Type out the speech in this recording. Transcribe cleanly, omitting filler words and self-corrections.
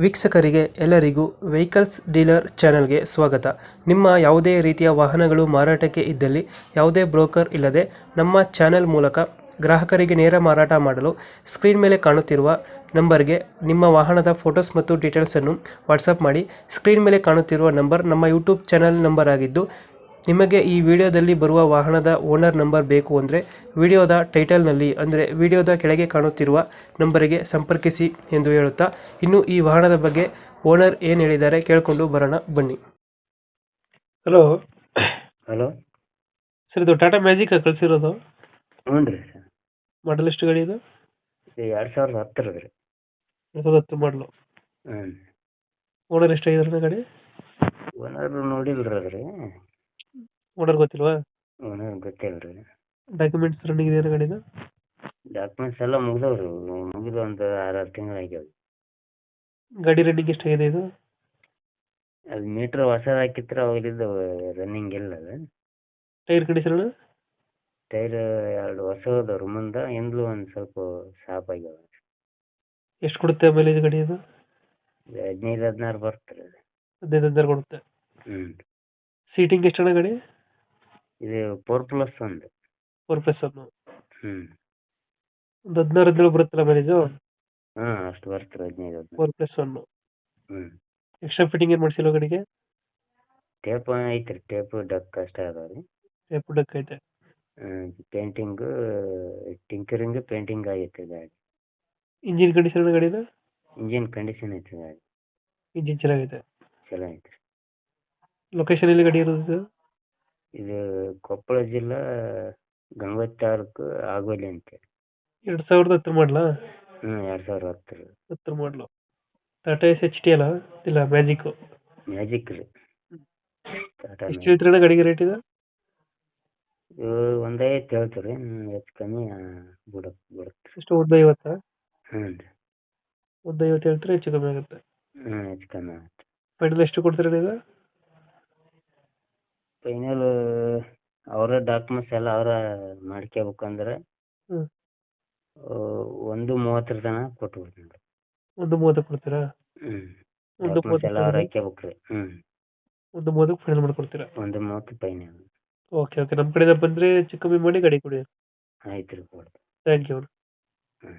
ವೀಕ್ಷಕರಿಗೆ ಎಲ್ಲರಿಗೂ vehicles dealer ಚಾನೆಲ್ಗೆ ಸ್ವಾಗತ. ನಿಮ್ಮ ಯಾವುದೇ ರೀತಿಯ ವಾಹನಗಳು ಮಾರಾಟಕ್ಕೆ ಇದ್ದಲ್ಲಿ ಯಾವುದೇ ಬ್ರೋಕರ್ ಇಲ್ಲದೆ ನಮ್ಮ ಚಾನೆಲ್ ಮೂಲಕ ಗ್ರಾಹಕರಿಗೆ ನೇರ ಮಾರಾಟ ಮಾಡಲು ಸ್ಕ್ರೀನ್ ಮೇಲೆ ಕಾಣುತ್ತಿರುವ ನಂಬರ್ಗೆ ನಿಮ್ಮ ವಾಹನದ ಫೋಟೋಸ್ ಮತ್ತು ಡೀಟೇಲ್ಸನ್ನು ವಾಟ್ಸಪ್ ಮಾಡಿ. ಸ್ಕ್ರೀನ್ ಮೇಲೆ ಕಾಣುತ್ತಿರುವ ನಂಬರ್ ನಮ್ಮ ಯೂಟ್ಯೂಬ್ ಚಾನೆಲ್ ನಂಬರ್ ಆಗಿದ್ದು, ನಿಮಗೆ ಈ ವಿಡಿಯೋದಲ್ಲಿ ಬರುವ ವಾಹನದ ಓನರ್ ನಂಬರ್ ಬೇಕು ಅಂದರೆ ವಿಡಿಯೋದ ಟೈಟಲ್ನಲ್ಲಿ ಅಂದರೆ ವಿಡಿಯೋದ ಕೆಳಗೆ ಕಾಣುತ್ತಿರುವ ನಂಬರಿಗೆ ಸಂಪರ್ಕಿಸಿ ಎಂದು ಹೇಳುತ್ತಾ, ಇನ್ನು ಈ ವಾಹನದ ಬಗ್ಗೆ ಓನರ್ ಏನು ಹೇಳಿದ್ದಾರೆ ಕೇಳಿಕೊಂಡು ಬರೋಣ ಬನ್ನಿ. ಹಲೋ ಹಲೋ ಸರ್, ಇದು ಟಾಟಾ ಮ್ಯಾಜಿಕ್ ಕಳಿಸಿರೋದು? ಹ್ಞೂ ರೀ ಸರ್. ಮಾಡಲ್ ಎಷ್ಟು ಗಾಡಿ ಇದು? ಇದು 2010 ರೀ. 2010 ಮಾಡಲು. ಹ್ಞೂ. ಓನರ್ ಎಷ್ಟಾಗಿದ್ದಾರೆ ಗಾಡಿ? ಓನರ್ ನೋಡಿಲ್ರಿ ಅದ್ರಿ. ಓನರ್ ಗೊತ್ತಿಲ್ವಾ? ಓನರ್ ಗೊತ್ತಿಲ್ಲ ರೀ. ಡಾಕ್ಯುಮೆಂಟ್ಸ್ ರನ್ನಿಂಗ್ ಇದೆಯಾ ಗಾಡಿದು? ಡಾಕ್ಯುಮೆಂಟ್ಸ್ ಎಲ್ಲ ಮುಗಿದವ್ರಿ. ಮುಗಿದು ಒಂದು 6 ತಿಂಗಳು ಆಗ್ಯಾವ. ಗಾಡಿ ರನ್ನಿಂಗ್ ಎಷ್ಟಾಗಿದೆ ಇದು? ಅದು ಮೀಟ್ರ್ ಹೊಸದು ಹಾಕಿತ್ರ ಅವಾಗಲಿದ್ದು ರನ್ನಿಂಗ್ ಇಲ್ಲ ಅದು. Tyre condition? ಟೈರ್ 2 ಹೊಸದವ್ರು ಮುಂದೆ, ಹಿಂದ್ಲು ಒಂದು ಸ್ವಲ್ಪ ಸಾಪ್ ಆಗ್ಯಾವ. ಎಷ್ಟು ಕೊಡುತ್ತೆ ಮೈಲೇಜ್ ಗಾಡಿ ಇದು? 15-16 ಬರ್ತದೆ ಅದು. 15 ಕೊಡುತ್ತೆ. ಹ್ಞೂ. ಸೀಟಿಂಗ್ ಎಷ್ಟು ಅಣ್ಣ ಗಾಡಿ? ಇದು 4+1. 4+1. ಹ್ಞೂ. ಒಂದು 16 ಬರುತ್ತಲ್ಲ ಮೈಲೇಜು? ಹಾಂ, ಅಷ್ಟು ಬರ್ತದೆ. 15-16. 4+1. ಹ್ಞೂ. ಎಕ್ಸ್ಟ್ರಾ ಫಿಟ್ಟಿಂಗ್ ಏನು ಮಾಡಿಸಿಲ್ಲ ಗಾಡಿಗೆ? ಟೇಪ್ ಐತ್ರಿ. ಟೇಪ್ ಡಕ್ ಅಷ್ಟೇ ಅದಾವ ರೀ. ಟೇಪ್ ಡಕ್ ಐತೆ. ಪೇಂಟಿಂಗು, ಟಿಂಕರಿಂಗ್, ಪೇಂಟಿಂಗ್ ಆಗೈತೆ ಗಾಡಿ. ಇಂಜಿನ್ ಕಂಡೀಷನ್ ಗಾಡಿದು? ಇಂಜಿನ್ ಕಂಡೀಷನ್ ಐತೆ ಗಾಡಿ. ಇಂಜಿನ್ ಚೆನ್ನಾಗೈತೆ. ಚಲೋ ಐತ್ರಿ. ಲೊಕೇಶನ್ ಎಲ್ಲಿ ಗಾಡಿ ಇರೋದು? ಇದು ಕೊಪ್ಪಳ ಜಿಲ್ಲಾ ಗಂಗೋತ್ರಿ ತಾಲೂಕು ಆಗೋಲಿ ಅಂತೇಳಿ. 2010 ಮಾಡಲಾ? ಹ್ಞೂ, 2010. 10 ಮಾಡಲು. ಟಾಟಾ ಎಸ್ ಎಚ್ ಟಿ ಅಲ್ಲ? ಇಲ್ಲ, ಮ್ಯಾಜಿಕ್ಕು. ಮ್ಯಾಜಿಕ್ ರೀ. ಟಾಟಾ ಎಷ್ಟು ಹೇಳ್ತೀರಣ್ಣ ಗಾಡಿಗೆ ರೇಟ್ ಇದು? ಇದು 150 ಹೇಳ್ತೀವಿ ರೀ. ಹೆಚ್ಚು ಕಮ್ಮಿ ಬಿಡುತ್ತೆ. ಎಷ್ಟು, 150? ಹ್ಞೂ ರೀ. 150 ಹೇಳ್ತಾರೆ, ಹೆಚ್ಚು ಕಮ್ಮಿ ಆಗುತ್ತೆ. ಹ್ಞೂ, ಹೆಚ್ಚು ಕಮ್ಮಿ ಆಗುತ್ತೆ. ಫೈನಲ್ ಎಷ್ಟು ಕೊಡ್ತೀರಣ್ಣ ಇದು? ಫೈನಲ್ ಅವರ ಡಾಕ್ಯುಮೆಂಟ್ಸ್ ಎಲ್ಲ ಅವರ ಮಾಡ್ಕೋಬೇಕಂದ್ರೆ ಹ್ಞೂ 130 ತನಕ ಕೊಟ್ಬಿಡ್ತೀನಿ ರೀ. 130 ಕೊಡ್ತೀರಾ? ಹ್ಞೂ. 130 ಎಲ್ಲ ಅವ್ರು ಹಾಕ್ಕೋಬೇಕು ರೀ. ಹ್ಞೂ. 130 ಫೈನಲ್ ಮಾಡ್ಕೊಡ್ತೀರಾ? 130 ಫೈನಲ್. ಓಕೆ ಓಕೆ, ನಮ್ಮ ಕಡೆಯಿಂದ ಬಂದರೆ ಹೆಚ್ಚು ಕಮ್ಮಿ ಮಾಡಿ ಗಾಡಿ ಕೊಡಿ. ಆಯ್ತು ರೀ, ಕೊಡ್ತೀನಿ. Thank you. ಹ್ಞೂ.